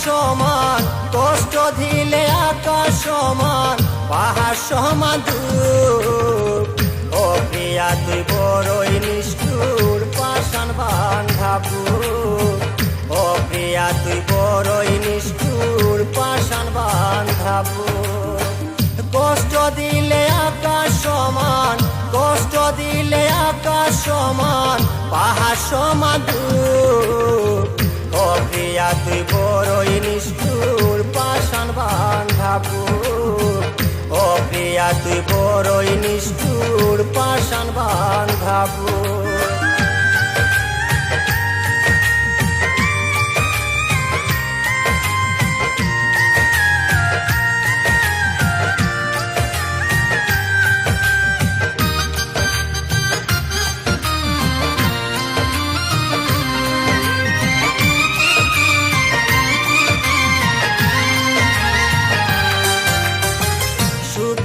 সমান, কষ্ট দিলে আকাশ সমান, পাহাড় সমান দুঃখ। ও প্রিয়া তুই বড়ই নিষ্ঠুর, পাষাণ বাঁধা বুক। ও প্রিয়া তুই বড়ই নিষ্ঠুর, পাষাণ বাঁধা বুক। কষ্ট দিলে আকাশ সমান, কষ্ট দিলে আকাশ সমান, পাহাড় সমান দুঃখ। ও প্রিয়া তুই বড়ই নিষ্ঠুর, পাষাণ বাঁধা বুক। ও প্রিয়া তুই বড়ই নিষ্ঠুর, পাষাণ বাঁধা বুক।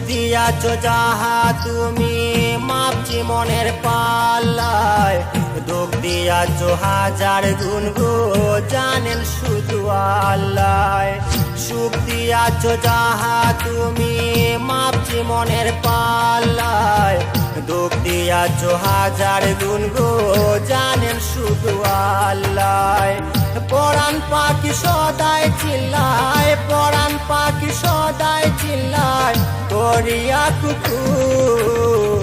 দিয়াছো যাহা তুমি মাপছি মনের পাল্লায়, দুঃখ দিয়াছো হাজার গুণ গো জানেন শুধু আল্লাহ। সুখ দিয়াছো যাহা তুমি মাপছি মনের পাল্লায়, দুঃখ দিয়াছো হাজার গুণ গো জানেন শুধু আল্লাহ। পরাণ পাখি সদাই চিল্লায়, পরাণ পাখি সদাই চিল্লায় করিয়া কুকুর।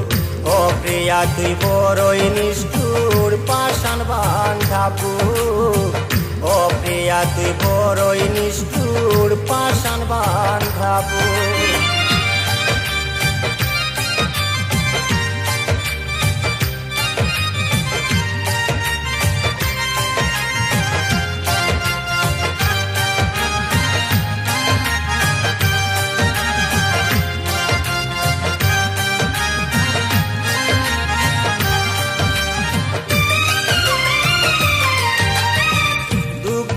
ও প্রিয়া তুই বড়ই নিষ্ঠুর, পাষাণ বাঁধা বুক। ও প্রিয়া তুই বড়ই নিষ্ঠুর, পাষাণ বাঁধা বুক।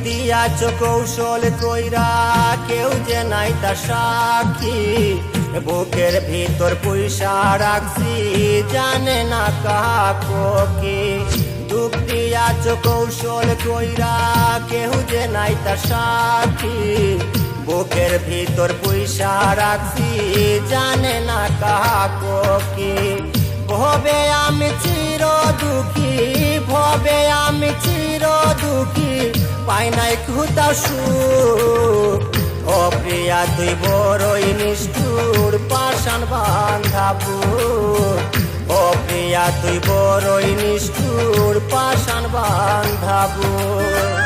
দিয়াছো কৌশল কইরা কেউ যে নাই তার সাক্ষী, বুকের ভিতর পয়সা রাখছি জানে না কাকি। দুঃখ দিয়াছো কৌশল কইরা কেউ যে নাই তার সাক্ষী, বুকের ভিতর পয়সা রাখছি জানে না কাকি। ভবে আমি চির দুঃখী, ভবে আমি চির দুঃখী, পাই নাই কোথাও সুখ। ও প্রিয়া তুই বড়ই নিষ্ঠুর, পাষাণ বাঁধা বুক। ও প্রিয়া তুই বড়ই নিষ্ঠুর, পাষাণ বাঁধা বুক।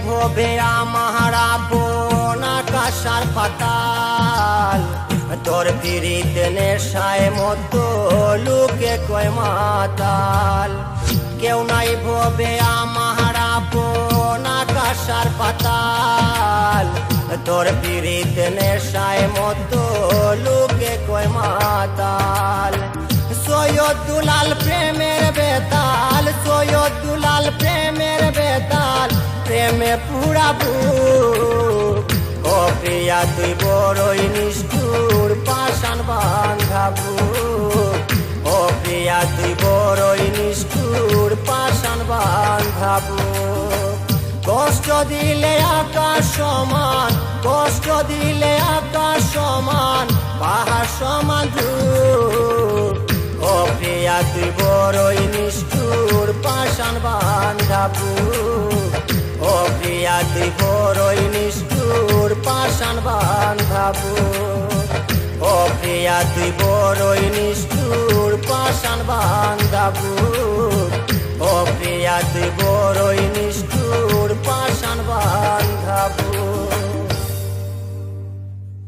ভবে আমার আপন আকাশ আর পাতাল, তোর পিরিতে নেশায় মতো লোকে কয় মাতাল। কেউ নাই ভবে আমার আপন আকাশ আর পাতাল, তোর পিরিতে নেশায় মতো লোকে কয় মাতাল। সৈয়দ দুলাল প্রেমের বেতাল, সৈয়দ দুলাল প্রেমের বেতাল, প্রেমে পুরা বুক। ও প্রিয়া তুই বড়ই নিষ্ঠুর, পাষাণ বাঁধা বুক। ও প্রিয়া তুই বড়ই নিষ্ঠুর, পাষাণ বাঁধা বুক। কষ্ট দিলে আকাশ সমান, কষ্ট দিলে আকাশ সমান, পাহাড় সমান দুঃখ। ও প্রিয়া তুই বড়ই নিষ্ঠুর, পাষাণ বাঁধা বুক। ও প্রিয়া তুই বড়ই নিষ্ঠুর, পাষাণ বাঁধা বুক। ও প্রিয়া তুই বড়ই নিষ্ঠুর, পাষাণ বাঁধা বুক। ও প্রিয়া তুই